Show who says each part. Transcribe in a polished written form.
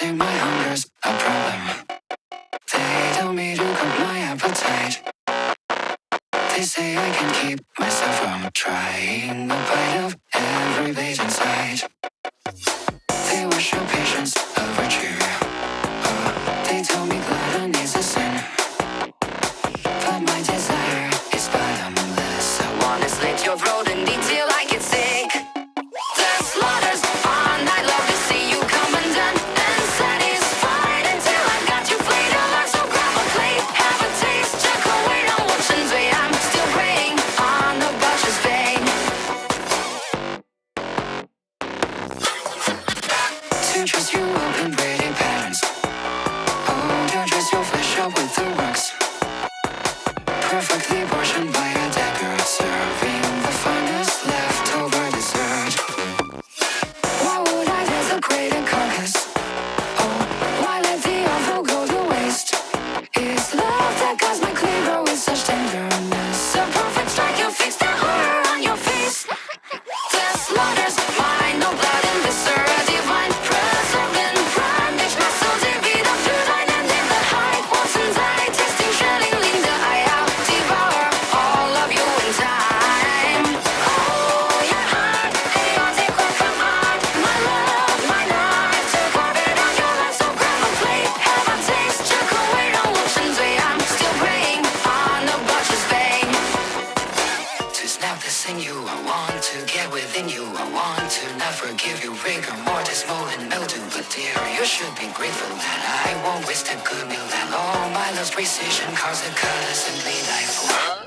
Speaker 1: say my hunger's a problem. They tell me to cut my appetite. They say I can keep myself from trying a bite of every bait in sight. They wish your patience a virtue. They tell me gluttony's a sin. But my desire is bottomless. I wanna slit your throat in detail like it's sick. The slaughter's on, I'd love to see you come undone and satisfied until I've got you flayed alive. So grab a plate, have a taste, chuck away on ocean's way. I'm still preying on the butcher's vein. To dress you up in pretty patterns. Oh, to dress your flesh up with the works. Perfectly portioned by a dagger, serving the finest leftover dessert. Why would I desecrate a carcass? Oh, why let the offal go to waste? It's love that caused my cleaver with such tenderness. A perfect strike, you fix the horror on your face. The slaughter's mine, no blood in viscera divine. Preserved in prime, each muscle divvied up through thine and in the height. Once inside, tasting shelling, lean the eye out. Devour all of you in time. Oh, your heart, chaotic work from art. My love, my knife, to carve it on your life. So grab a plate, have a taste, chuck away on ocean's way. I'm still preying on the butcher's vein. To snap the sinew, I want to get within you. I want to not forgive you, rigor mortis, mold and mildew. But dear, you should be grateful that I won't waste a good meal. That all my love's precision carves a color simply delightful.